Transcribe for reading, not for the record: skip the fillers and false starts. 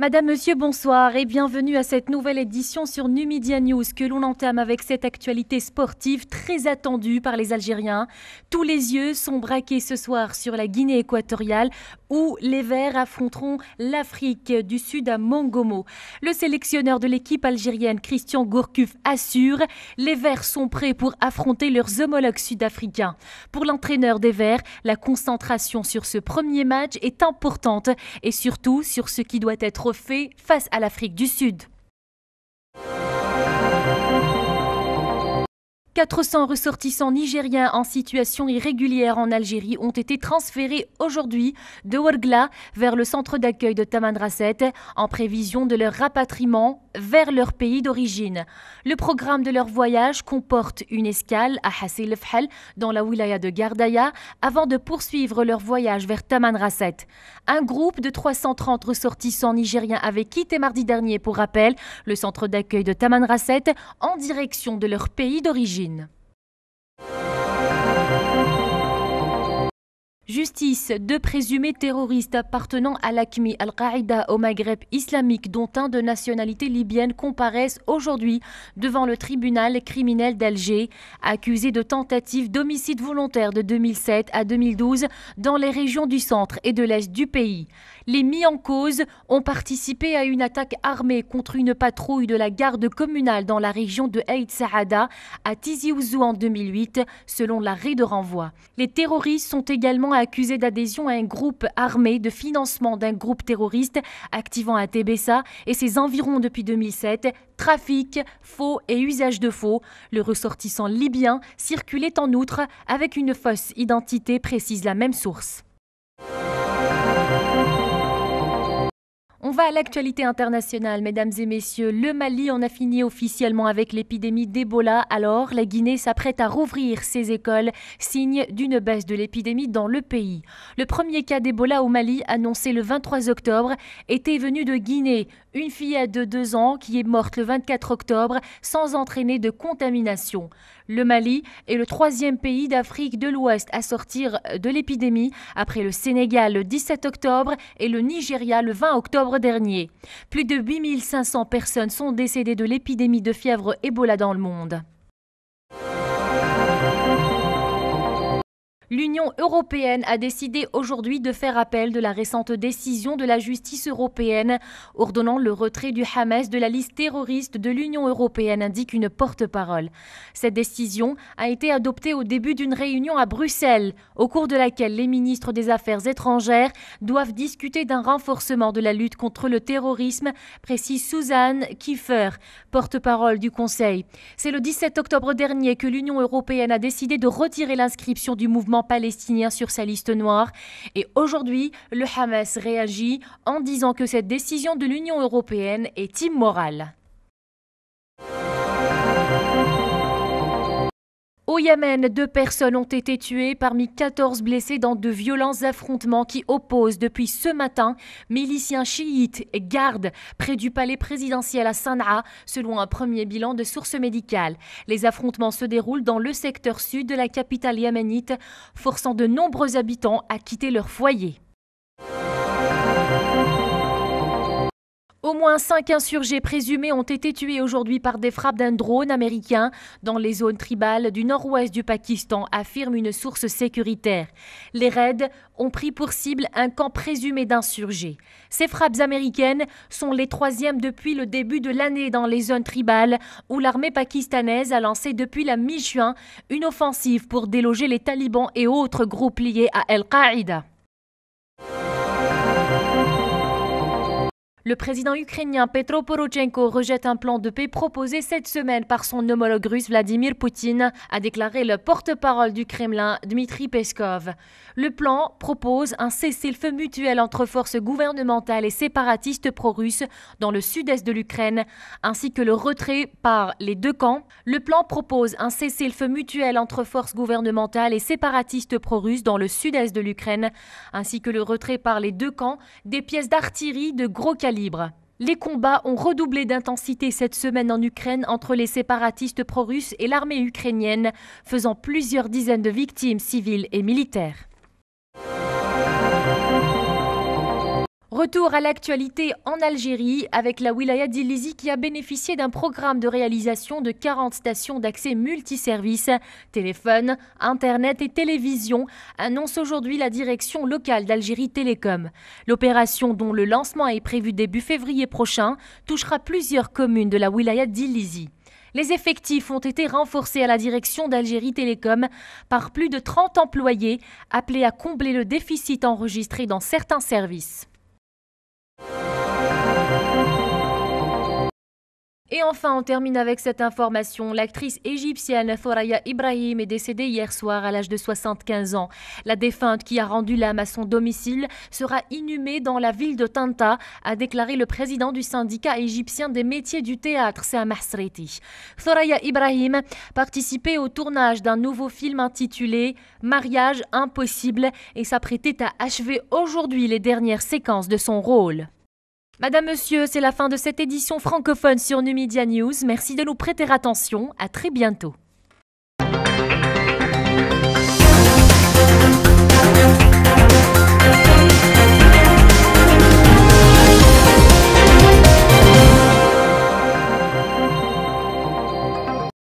Madame, Monsieur, bonsoir et bienvenue à cette nouvelle édition sur Numidia News que l'on entame avec cette actualité sportive très attendue par les Algériens. Tous les yeux sont braqués ce soir sur la Guinée équatoriale où les Verts affronteront l'Afrique du Sud à Mongomo. Le sélectionneur de l'équipe algérienne Christian Gourcuff assure les Verts sont prêts pour affronter leurs homologues sud-africains. Pour l'entraîneur des Verts, la concentration sur ce premier match est importante et surtout sur ce qui doit être fait face à l'Afrique du Sud. 400 ressortissants nigériens en situation irrégulière en Algérie ont été transférés aujourd'hui de Ouargla vers le centre d'accueil de Tamanrasset en prévision de leur rapatriement vers leur pays d'origine. Le programme de leur voyage comporte une escale à Hassil Fhel dans la wilaya de Gardaya avant de poursuivre leur voyage vers Tamanrasset. Un groupe de 330 ressortissants nigériens avait quitté mardi dernier, pour rappel, le centre d'accueil de Tamanrasset en direction de leur pays d'origine. Justice, deux présumés terroristes appartenant à l'AQMI Al-Qaïda au Maghreb islamique, dont un de nationalité libyenne, comparaissent aujourd'hui devant le tribunal criminel d'Alger, accusés de tentative d'homicide volontaire de 2007 à 2012 dans les régions du centre et de l'est du pays. Les mis en cause ont participé à une attaque armée contre une patrouille de la garde communale dans la région de Aït Saada à Tizi Ouzou en 2008, selon l'arrêt de renvoi. Les terroristes sont également accusés d'adhésion à un groupe armé, de financement d'un groupe terroriste activant à Tébessa et ses environs depuis 2007, trafic, faux et usage de faux. Le ressortissant libyen circulait en outre avec une fausse identité, précise la même source. On va à l'actualité internationale, mesdames et messieurs. Le Mali en a fini officiellement avec l'épidémie d'Ebola. Alors, la Guinée s'apprête à rouvrir ses écoles, signe d'une baisse de l'épidémie dans le pays. Le premier cas d'Ebola au Mali, annoncé le 23 octobre, était venu de Guinée. Une fillette de 2 ans qui est morte le 24 octobre sans entraîner de contamination. Le Mali est le 3e pays d'Afrique de l'Ouest à sortir de l'épidémie, après le Sénégal le 17 octobre et le Nigeria le 20 octobre dernier. Plus de 8500 personnes sont décédées de l'épidémie de fièvre Ebola dans le monde. L'Union européenne a décidé aujourd'hui de faire appel de la récente décision de la justice européenne ordonnant le retrait du Hamas de la liste terroriste de l'Union européenne, indique une porte-parole. Cette décision a été adoptée au début d'une réunion à Bruxelles, au cours de laquelle les ministres des Affaires étrangères doivent discuter d'un renforcement de la lutte contre le terrorisme, précise Suzanne Kiefer, porte-parole du Conseil. C'est le 17 octobre dernier que l'Union européenne a décidé de retirer l'inscription du mouvement palestinien sur sa liste noire. Et aujourd'hui, le Hamas réagit en disant que cette décision de l'Union européenne est immorale. Au Yémen, 2 personnes ont été tuées parmi 14 blessés dans de violents affrontements qui opposent depuis ce matin miliciens chiites et gardes près du palais présidentiel à Sanaa, selon un premier bilan de sources médicales. Les affrontements se déroulent dans le secteur sud de la capitale yéménite, forçant de nombreux habitants à quitter leur foyer. Au moins 5 insurgés présumés ont été tués aujourd'hui par des frappes d'un drone américain dans les zones tribales du nord-ouest du Pakistan, affirme une source sécuritaire. Les raids ont pris pour cible un camp présumé d'insurgés. Ces frappes américaines sont les 3e depuis le début de l'année dans les zones tribales où l'armée pakistanaise a lancé depuis la mi-juin une offensive pour déloger les talibans et autres groupes liés à Al-Qaïda. Le président ukrainien Petro Porochenko rejette un plan de paix proposé cette semaine par son homologue russe Vladimir Poutine, a déclaré le porte-parole du Kremlin Dmitri Peskov. Le plan propose un cessez-le-feu mutuel entre forces gouvernementales et séparatistes pro-russes dans le sud-est de l'Ukraine, ainsi que le retrait par les 2 camps. Le plan propose un cessez-le-feu mutuel entre forces gouvernementales et séparatistes pro-russes dans le sud-est de l'Ukraine, ainsi que le retrait par les 2 camps des pièces d'artillerie de gros calibre. Les combats ont redoublé d'intensité cette semaine en Ukraine entre les séparatistes pro-russes et l'armée ukrainienne, faisant plusieurs dizaines de victimes civiles et militaires. Retour à l'actualité en Algérie avec la wilaya d'Illizi qui a bénéficié d'un programme de réalisation de 40 stations d'accès multiservices, téléphone, internet et télévision, annonce aujourd'hui la direction locale d'Algérie Télécom. L'opération, dont le lancement est prévu début février prochain, touchera plusieurs communes de la wilaya d'Illizi. Les effectifs ont été renforcés à la direction d'Algérie Télécom par plus de 30 employés appelés à combler le déficit enregistré dans certains services. Et enfin, on termine avec cette information. L'actrice égyptienne Thoraya Ibrahim est décédée hier soir à l'âge de 75 ans. La défunte, qui a rendu l'âme à son domicile, sera inhumée dans la ville de Tanta, a déclaré le président du syndicat égyptien des métiers du théâtre, Samah Sreti. Thoraya Ibrahim participait au tournage d'un nouveau film intitulé Mariage impossible et s'apprêtait à achever aujourd'hui les dernières séquences de son rôle. Madame, Monsieur, c'est la fin de cette édition francophone sur Numedia News. Merci de nous prêter attention. À très bientôt.